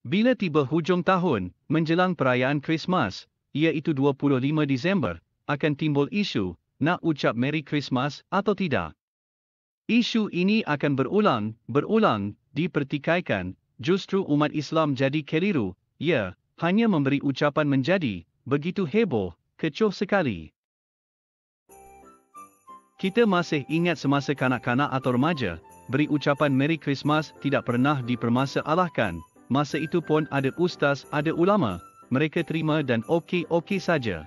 Bila tiba hujung tahun, menjelang perayaan Krismas, iaitu 25 Disember, akan timbul isu, nak ucap Merry Christmas atau tidak. Isu ini akan berulang, dipertikaikan, justru umat Islam jadi keliru, hanya memberi ucapan menjadi, begitu heboh, kecoh sekali. Kita masih ingat semasa kanak-kanak atau remaja, beri ucapan Merry Christmas tidak pernah dipermasalahkan. Masa itu pun ada ustaz, ada ulama, mereka terima dan okey-okey saja.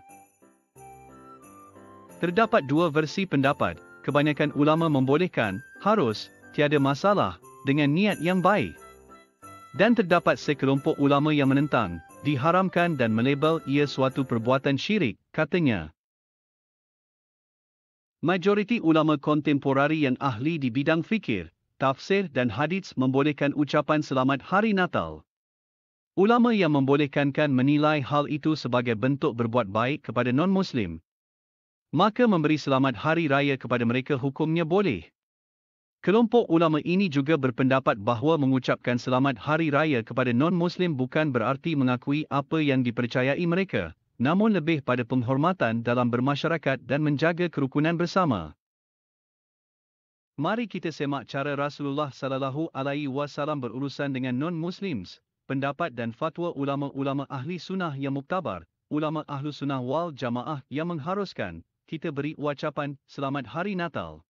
Terdapat dua versi pendapat, kebanyakan ulama membolehkan, harus, tiada masalah, dengan niat yang baik. Dan terdapat sekelompok ulama yang menentang, diharamkan dan melabel ia suatu perbuatan syirik, katanya. Majoriti ulama kontemporari yang ahli di bidang fikir, tafsir dan hadits membolehkan ucapan Selamat Hari Natal. Ulama yang membolehkankan menilai hal itu sebagai bentuk berbuat baik kepada non-Muslim. Maka memberi Selamat Hari Raya kepada mereka hukumnya boleh. Kelompok ulama ini juga berpendapat bahawa mengucapkan Selamat Hari Raya kepada non-Muslim bukan berarti mengakui apa yang dipercayai mereka, namun lebih pada penghormatan dalam bermasyarakat dan menjaga kerukunan bersama. Mari kita semak cara Rasulullah SAW berurusan dengan non-Muslims, pendapat dan fatwa ulama-ulama ahli sunnah yang muktabar, ulama ahlu sunnah wal jamaah yang mengharuskan, kita beri ucapan, Selamat Hari Natal.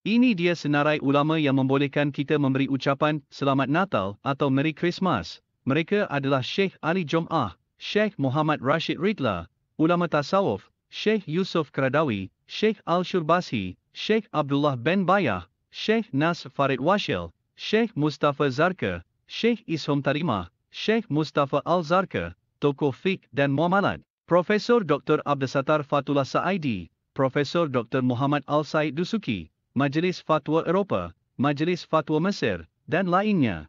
Ini dia senarai ulama yang membolehkan kita memberi ucapan, Selamat Natal atau Merry Christmas. Mereka adalah Syekh Ali Jum'ah, Syekh Muhammad Rashid Ridla, ulama tasawuf, Syekh Yusuf Qaradawi, Syekh Al-Shurbasi, Syekh Abdullah bin Bayah, Syekh Nas Farid Washil, Syekh Mustafa Zarka, Syekh Isham Tarimah, Syekh Mustafa Al-Zarka, tokoh fiqh dan muamalat, Profesor Dr. Abdul Sattar Fatullah Sa'idi, Profesor Dr. Muhammad Al-Said Dusuki, Majlis Fatwa Eropah, Majlis Fatwa Mesir, dan lainnya.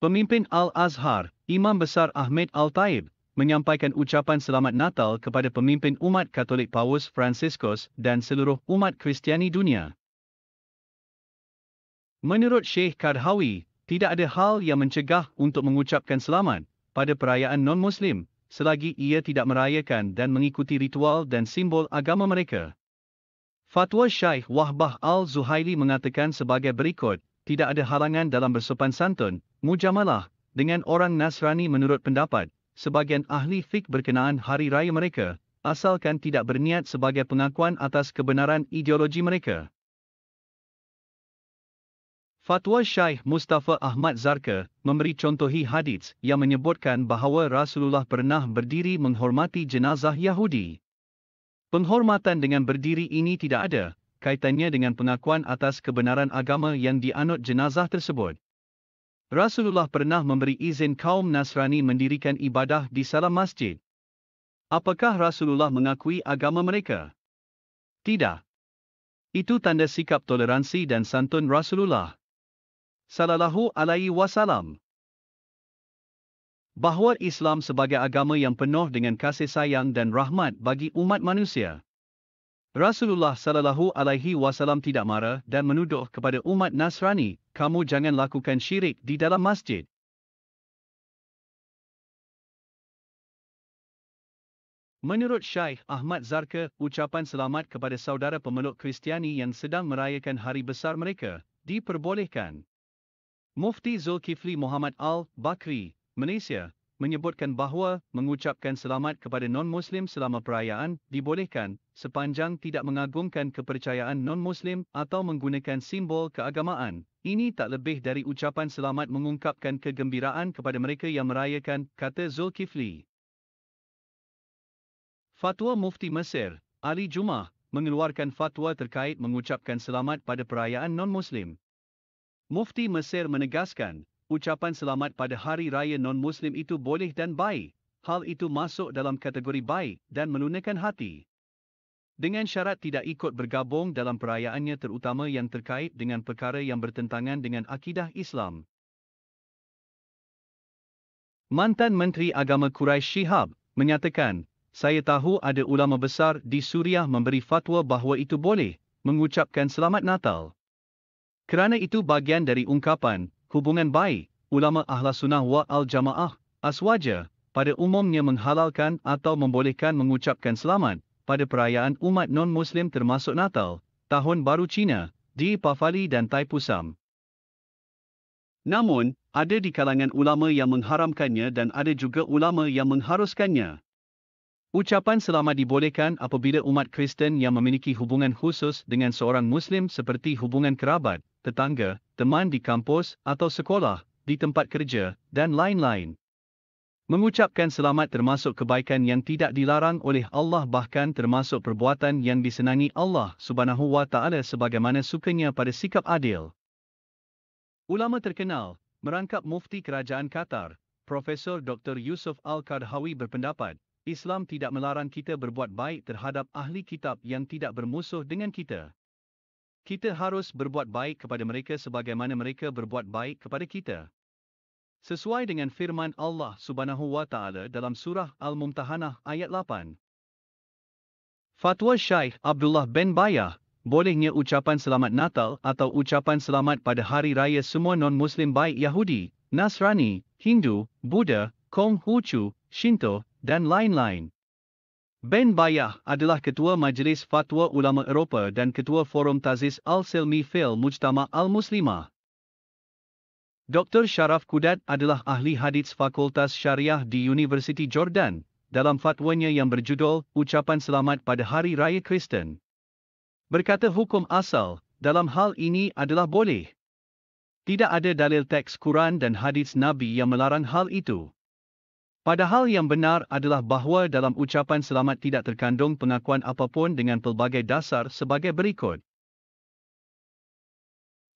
Pemimpin Al-Azhar, Imam Besar Ahmed Al-Taib, menyampaikan ucapan Selamat Natal kepada pemimpin umat Katolik Paus Franciscus dan seluruh umat Kristiani dunia. Menurut Syekh Qaradawi, tidak ada hal yang mencegah untuk mengucapkan selamat pada perayaan non-Muslim, selagi ia tidak merayakan dan mengikuti ritual dan simbol agama mereka. Fatwa Syekh Wahbah Al-Zuhaili mengatakan sebagai berikut, tidak ada halangan dalam bersopan santun, mujamalah, dengan orang Nasrani menurut pendapat sebagian ahli fiqh berkenaan hari raya mereka, asalkan tidak berniat sebagai pengakuan atas kebenaran ideologi mereka. Fatwa Syekh Mustafa Ahmad Zarka memberi contohi hadits yang menyebutkan bahawa Rasulullah pernah berdiri menghormati jenazah Yahudi. Penghormatan dengan berdiri ini tidak ada kaitannya dengan pengakuan atas kebenaran agama yang dianut jenazah tersebut. Rasulullah pernah memberi izin kaum Nasrani mendirikan ibadah di salam masjid. Apakah Rasulullah mengakui agama mereka? Tidak. Itu tanda sikap toleransi dan santun Rasulullah sallallahu alaihi wasallam. Bahawa Islam sebagai agama yang penuh dengan kasih sayang dan rahmat bagi umat manusia. Rasulullah sallallahu alaihi wasallam tidak marah dan menuduh kepada umat Nasrani, kamu jangan lakukan syirik di dalam masjid. Menurut Syekh Ahmad Zarka, ucapan selamat kepada saudara pemeluk Kristiani yang sedang merayakan hari besar mereka, diperbolehkan. Mufti Zulkifli Muhammad Al-Bakri, Malaysia, menyebutkan bahawa mengucapkan selamat kepada non-Muslim selama perayaan dibolehkan sepanjang tidak mengagungkan kepercayaan non-Muslim atau menggunakan simbol keagamaan. Ini tak lebih dari ucapan selamat mengungkapkan kegembiraan kepada mereka yang merayakan, kata Zulkifli. Fatwa Mufti Mesir, Ali Jum'ah, mengeluarkan fatwa terkait mengucapkan selamat pada perayaan non-Muslim. Mufti Mesir menegaskan, ucapan selamat pada hari raya non-Muslim itu boleh dan baik, hal itu masuk dalam kategori baik dan melunakkan hati. Dengan syarat tidak ikut bergabung dalam perayaannya terutama yang terkait dengan perkara yang bertentangan dengan akidah Islam. Mantan Menteri Agama Quraisy Shihab menyatakan, saya tahu ada ulama besar di Suriah memberi fatwa bahawa itu boleh mengucapkan Selamat Natal. Kerana itu bagian dari ungkapan, hubungan baik, ulama Ahlus Sunnah wal Jamaah, Aswaja, pada umumnya menghalalkan atau membolehkan mengucapkan selamat pada perayaan umat non-Muslim termasuk Natal, Tahun Baru Cina, Deepavali dan Taipusam. Namun, ada di kalangan ulama yang mengharamkannya dan ada juga ulama yang mengharuskannya. Ucapan selamat dibolehkan apabila umat Kristen yang memiliki hubungan khusus dengan seorang Muslim seperti hubungan kerabat, tetangga, teman di kampus atau sekolah, di tempat kerja, dan lain-lain. Mengucapkan selamat termasuk kebaikan yang tidak dilarang oleh Allah, bahkan termasuk perbuatan yang disenangi Allah Subhanahu wa Ta'ala sebagaimana sukanya pada sikap adil. Ulama terkenal, merangkap Mufti Kerajaan Qatar, Profesor Dr. Yusuf Al-Qardawi berpendapat, Islam tidak melarang kita berbuat baik terhadap ahli kitab yang tidak bermusuh dengan kita. Kita harus berbuat baik kepada mereka sebagaimana mereka berbuat baik kepada kita. Sesuai dengan firman Allah Subhanahu wa Ta'ala dalam surah Al-Mumtahanah ayat 8. Fatwa Syekh Abdullah bin Bayah, bolehnya ucapan selamat Natal atau ucapan selamat pada hari raya semua non-Muslim baik Yahudi, Nasrani, Hindu, Buddha, Konghucu, Shinto, dan lain-lain. Ben Bayah adalah Ketua Majlis Fatwa Ulama Eropah dan Ketua Forum Tazis Al-Silmi fil Mujtama' Al-Muslimah. Dr. Sharaf Kudat adalah ahli hadits Fakultas Syariah di Universiti Jordan, dalam fatwanya yang berjudul Ucapan Selamat pada Hari Raya Kristen. Berkata hukum asal, dalam hal ini adalah boleh. Tidak ada dalil teks Quran dan hadits Nabi yang melarang hal itu. Padahal yang benar adalah bahawa dalam ucapan selamat tidak terkandung pengakuan apapun dengan pelbagai dasar sebagai berikut.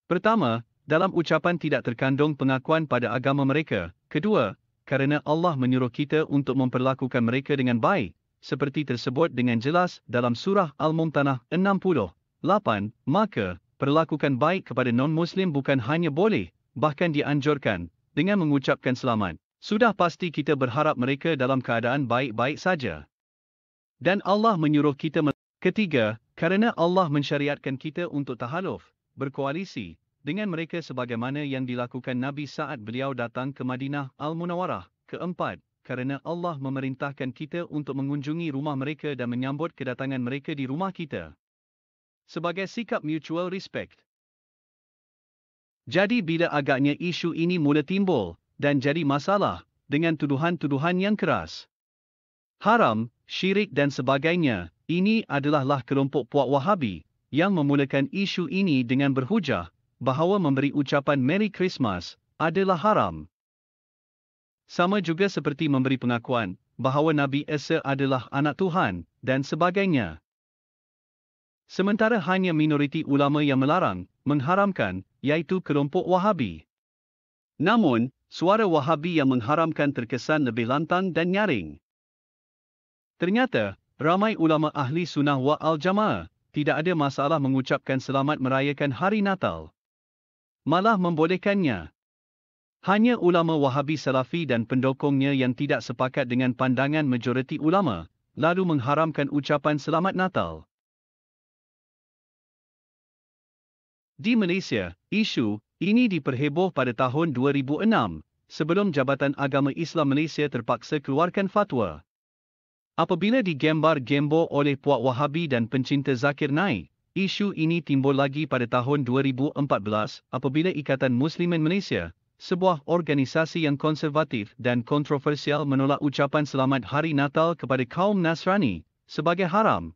Pertama, dalam ucapan tidak terkandung pengakuan pada agama mereka. Kedua, kerana Allah menyuruh kita untuk memperlakukan mereka dengan baik, seperti tersebut dengan jelas dalam surah Al-Mumtanah 68, maka, perlakukan baik kepada non-Muslim bukan hanya boleh, bahkan dianjurkan, dengan mengucapkan selamat. Sudah pasti kita berharap mereka dalam keadaan baik-baik saja. Dan Allah menyuruh kita. Ketiga, kerana Allah mensyariatkan kita untuk tahaluf, berkoalisi, dengan mereka sebagaimana yang dilakukan Nabi saat beliau datang ke Madinah Al-Munawwarah. Keempat, kerana Allah memerintahkan kita untuk mengunjungi rumah mereka dan menyambut kedatangan mereka di rumah kita. Sebagai sikap mutual respect. Jadi bila agaknya isu ini mula timbul, dan jadi masalah, dengan tuduhan-tuduhan yang keras. Haram, syirik dan sebagainya, ini adalah kelompok puak Wahabi, yang memulakan isu ini dengan berhujah, bahawa memberi ucapan Merry Christmas, adalah haram. Sama juga seperti memberi pengakuan, bahawa Nabi Isa adalah anak Tuhan, dan sebagainya. Sementara hanya minoriti ulama yang melarang, mengharamkan, iaitu kelompok Wahabi. Namun, suara Wahabi yang mengharamkan terkesan lebih lantang dan nyaring. Ternyata, ramai ulama ahli sunnah wal jamaah, tidak ada masalah mengucapkan selamat merayakan hari Natal. Malah membolehkannya. Hanya ulama Wahabi Salafi dan pendukungnya yang tidak sepakat dengan pandangan majoriti ulama, lalu mengharamkan ucapan selamat Natal. Di Malaysia, isu ini diperheboh pada tahun 2006, sebelum Jabatan Agama Islam Malaysia terpaksa keluarkan fatwa. Apabila digembar-gembor oleh puak Wahabi dan pencinta Zakir Naik, isu ini timbul lagi pada tahun 2014 apabila Ikatan Muslimin Malaysia, sebuah organisasi yang konservatif dan kontroversial menolak ucapan selamat Hari Natal kepada kaum Nasrani sebagai haram.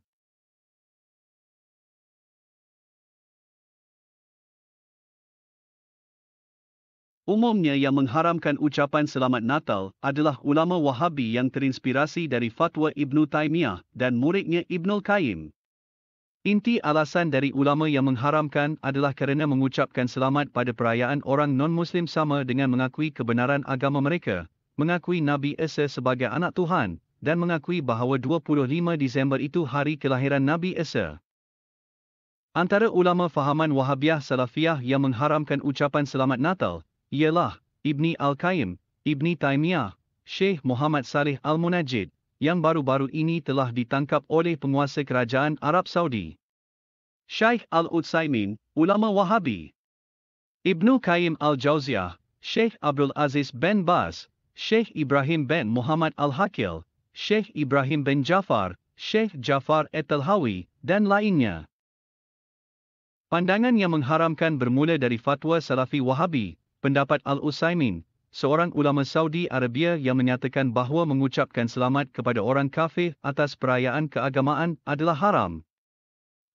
Umumnya yang mengharamkan ucapan selamat Natal adalah ulama Wahabi yang terinspirasi dari fatwa Ibnu Taimiyah dan muridnya Ibnul Qayyim. Inti alasan dari ulama yang mengharamkan adalah kerana mengucapkan selamat pada perayaan orang non-Muslim sama dengan mengakui kebenaran agama mereka, mengakui Nabi Isa sebagai anak Tuhan, dan mengakui bahawa 25 Disember itu hari kelahiran Nabi Isa. Antara ulama fahaman Wahabiyah Salafiyah yang mengharamkan ucapan selamat Natal, ialah Ibni Al-Qayyim, Ibni Taimiyah, Syekh Muhammad Saleh Al-Munajjid, yang baru-baru ini telah ditangkap oleh penguasa kerajaan Arab Saudi. Syekh Al-Utsaimin, ulama Wahabi. Ibnu Qayyim al-Jauziyah, Sheikh Abdul Aziz bin Baz, Sheikh Ibrahim bin Muhammad al-Hakil, Sheikh Ibrahim bin Jafar, Sheikh Jafar at-Talhawi, dan lainnya. Pandangan yang mengharamkan bermula dari fatwa Salafi Wahabi, pendapat Al-Utsaimin, seorang ulama Saudi Arabia yang menyatakan bahawa mengucapkan selamat kepada orang kafir atas perayaan keagamaan adalah haram.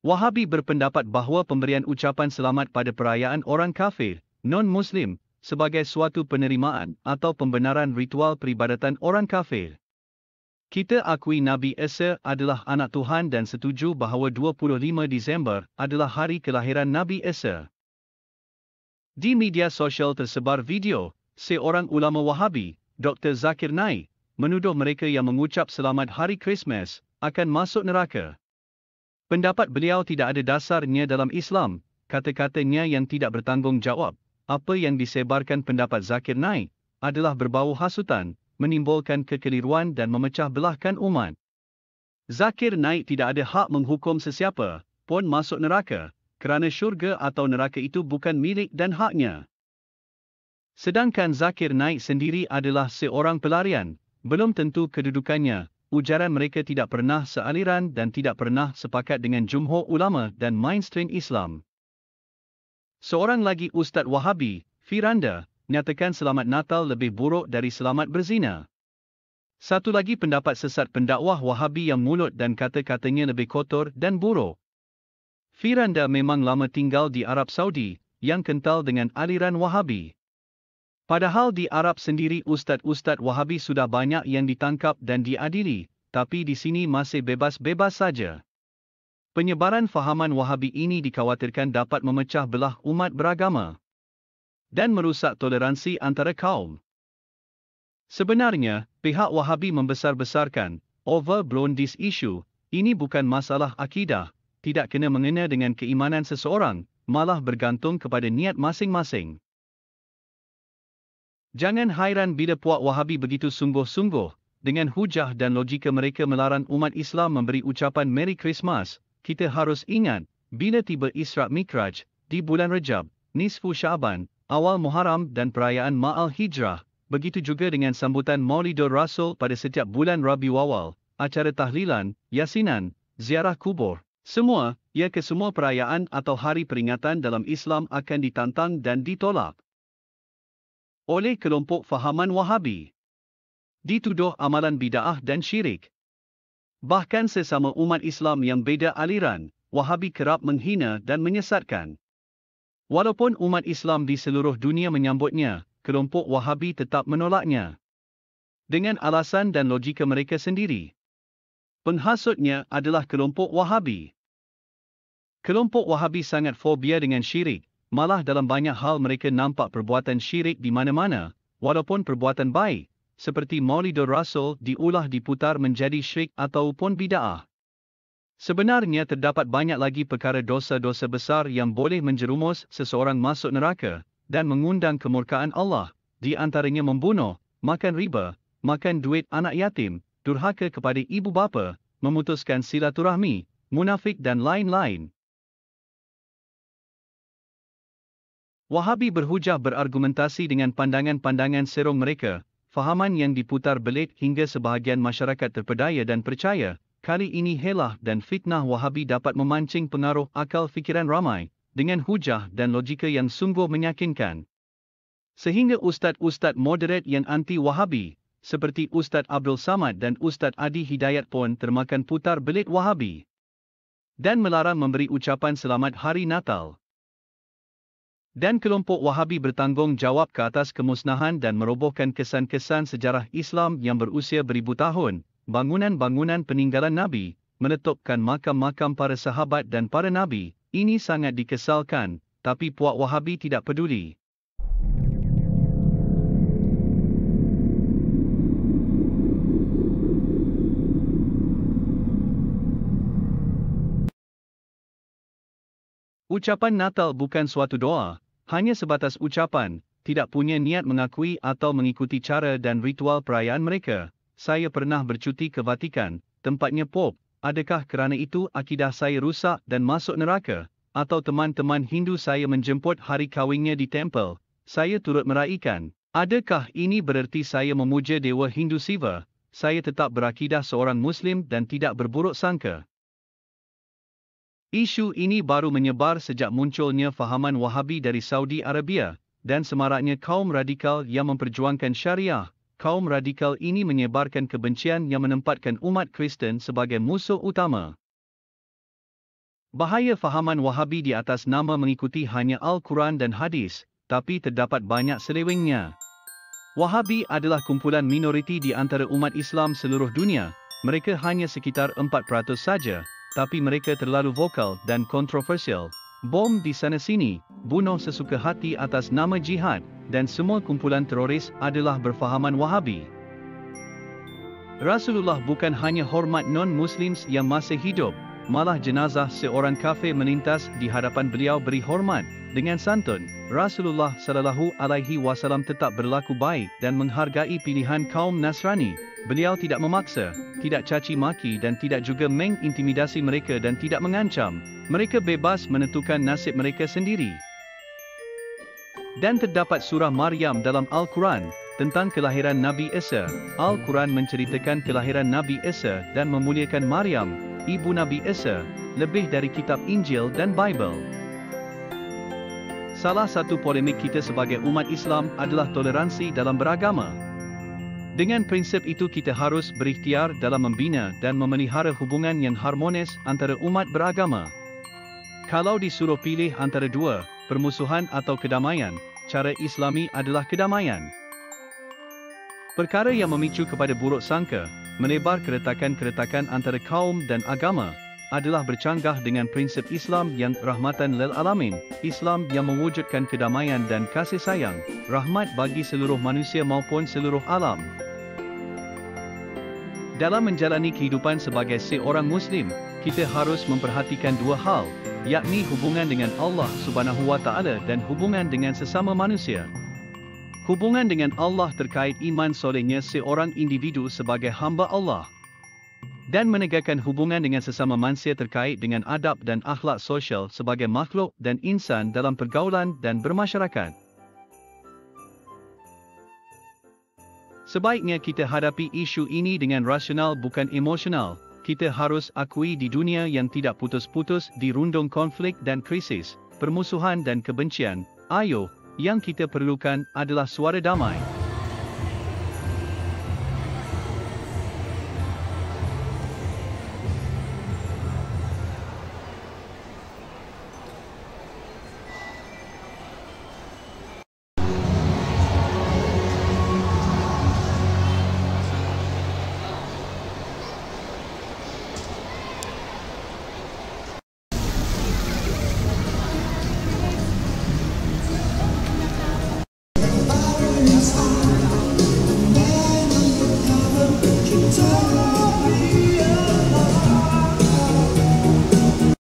Wahabi berpendapat bahawa pemberian ucapan selamat pada perayaan orang kafir, non-Muslim, sebagai suatu penerimaan atau pembenaran ritual peribadatan orang kafir. Kita akui Nabi Isa adalah anak Tuhan dan setuju bahawa 25 Disember adalah hari kelahiran Nabi Isa. Di media sosial tersebar video, seorang ulama Wahabi, Dr. Zakir Naik, menuduh mereka yang mengucap selamat Hari Krismas akan masuk neraka. Pendapat beliau tidak ada dasarnya dalam Islam, kata-katanya yang tidak bertanggungjawab. Apa yang disebarkan pendapat Zakir Naik adalah berbau hasutan, menimbulkan kekeliruan dan memecah belahkan umat. Zakir Naik tidak ada hak menghukum sesiapa pun masuk neraka, kerana syurga atau neraka itu bukan milik dan haknya. Sedangkan Zakir Naik sendiri adalah seorang pelarian, belum tentu kedudukannya. Ujaran mereka tidak pernah sealiran dan tidak pernah sepakat dengan jumhur ulama dan mainstream Islam. Seorang lagi Ustaz Wahabi, Firanda, nyatakan selamat Natal lebih buruk dari selamat berzina. Satu lagi pendapat sesat pendakwah Wahabi yang mulut dan kata-katanya lebih kotor dan buruk. Firanda memang lama tinggal di Arab Saudi, yang kental dengan aliran Wahabi. Padahal di Arab sendiri ustaz-ustaz Wahabi sudah banyak yang ditangkap dan diadili, tapi di sini masih bebas-bebas saja. Penyebaran fahaman Wahabi ini dikhawatirkan dapat memecah belah umat beragama dan merusak toleransi antara kaum. Sebenarnya, pihak Wahabi membesar-besarkan, overblown this issue, ini bukan masalah akidah, tidak kena mengena dengan keimanan seseorang, malah bergantung kepada niat masing-masing. Jangan hairan bila puak Wahabi begitu sungguh-sungguh, dengan hujah dan logika mereka melarang umat Islam memberi ucapan Merry Christmas. Kita harus ingat, bila tiba Isra' Mikraj, di bulan Rejab, Nisfu Sya'ban, awal Muharram dan perayaan Ma'al Hijrah, begitu juga dengan sambutan Maulidur Rasul pada setiap bulan Rabiul Awal, acara tahlilan, yasinan, ziarah kubur, semua, ya kesemua perayaan atau hari peringatan dalam Islam akan ditantang dan ditolak oleh kelompok fahaman Wahabi. Dituduh amalan bid'ah dan syirik. Bahkan sesama umat Islam yang beza aliran, Wahabi kerap menghina dan menyesatkan. Walaupun umat Islam di seluruh dunia menyambutnya, kelompok Wahabi tetap menolaknya. Dengan alasan dan logika mereka sendiri. Penghasutnya adalah kelompok Wahabi. Kelompok Wahabi sangat fobia dengan syirik, malah dalam banyak hal mereka nampak perbuatan syirik di mana-mana, walaupun perbuatan baik, seperti Maulidur Rasul diulah diputar menjadi syirik ataupun bid'ah. Sebenarnya terdapat banyak lagi perkara dosa-dosa besar yang boleh menjerumus seseorang masuk neraka dan mengundang kemurkaan Allah, di antaranya membunuh, makan riba, makan duit anak yatim, durhaka kepada ibu bapa, memutuskan silaturahmi, munafik dan lain-lain. Wahabi berhujah berargumentasi dengan pandangan-pandangan serong mereka, fahaman yang diputar belit hingga sebahagian masyarakat terpedaya dan percaya. Kali ini helah dan fitnah Wahabi dapat memancing pengaruh akal fikiran ramai, dengan hujah dan logika yang sungguh meyakinkan. Sehingga ustaz-ustaz moderat yang anti-Wahabi, seperti Ustaz Abdul Samad dan Ustaz Adi Hidayat pun termakan putar belit Wahabi. Dan melarang memberi ucapan selamat Hari Natal. Dan kelompok Wahabi bertanggungjawab ke atas kemusnahan dan merobohkan kesan-kesan sejarah Islam yang berusia beribu tahun. Bangunan-bangunan peninggalan Nabi, menetupkan makam-makam para sahabat dan para Nabi, ini sangat dikesalkan, tapi puak Wahabi tidak peduli. Ucapan Natal bukan suatu doa, hanya sebatas ucapan, tidak punya niat mengakui atau mengikuti cara dan ritual perayaan mereka. Saya pernah bercuti ke Vatikan, tempatnya Pop. Adakah kerana itu akidah saya rusak dan masuk neraka? atau teman-teman Hindu saya menjemput hari kahwinnya di tempel, saya turut meraihkan. Adakah ini bererti saya memuja Dewa Hindu Siva? Saya tetap berakidah seorang Muslim dan tidak berburuk sangka. Isu ini baru menyebar sejak munculnya fahaman Wahabi dari Saudi Arabia, dan semaraknya kaum radikal yang memperjuangkan syariah. Kaum radikal ini menyebarkan kebencian yang menempatkan umat Kristen sebagai musuh utama. Bahaya fahaman Wahabi di atas nama mengikuti hanya Al-Quran dan Hadis, tapi terdapat banyak selewengnya. Wahabi adalah kumpulan minoriti di antara umat Islam seluruh dunia. Mereka hanya sekitar 4% saja, tapi mereka terlalu vokal dan kontroversial. Bom di sana-sini, bunuh sesuka hati atas nama jihad, dan semua kumpulan teroris adalah berfahaman Wahabi. Rasulullah bukan hanya hormat non-Muslims yang masih hidup, malah jenazah seorang kafir melintas di hadapan beliau beri hormat. Dengan santun, Rasulullah SAW tetap berlaku baik dan menghargai pilihan kaum Nasrani. Beliau tidak memaksa, tidak caci maki dan tidak juga mengintimidasi mereka dan tidak mengancam. Mereka bebas menentukan nasib mereka sendiri. Dan terdapat surah Maryam dalam Al-Quran tentang kelahiran Nabi Isa. Al-Quran menceritakan kelahiran Nabi Isa dan memuliakan Maryam, ibu Nabi Isa, lebih dari kitab Injil dan Bible. Salah satu polemik kita sebagai umat Islam adalah toleransi dalam beragama. Dengan prinsip itu kita harus berikhtiar dalam membina dan memelihara hubungan yang harmonis antara umat beragama. Kalau disuruh pilih antara dua, permusuhan atau kedamaian, cara Islami adalah kedamaian. Perkara yang memicu kepada buruk sangka, menebar keretakan-keretakan antara kaum dan agama, adalah bercanggah dengan prinsip Islam yang rahmatan lil alamin, Islam yang mewujudkan kedamaian dan kasih sayang, rahmat bagi seluruh manusia maupun seluruh alam. Dalam menjalani kehidupan sebagai seorang Muslim, kita harus memperhatikan dua hal, yakni hubungan dengan Allah Subhanahu wa Ta'ala dan hubungan dengan sesama manusia. Hubungan dengan Allah terkait iman solehnya seorang individu sebagai hamba Allah, dan menegakkan hubungan dengan sesama manusia terkait dengan adab dan akhlak sosial sebagai makhluk dan insan dalam pergaulan dan bermasyarakat. Sebaiknya kita hadapi isu ini dengan rasional bukan emosional. Kita harus akui di dunia yang tidak putus-putus dirundung konflik dan krisis, permusuhan dan kebencian, yang kita perlukan adalah suara damai.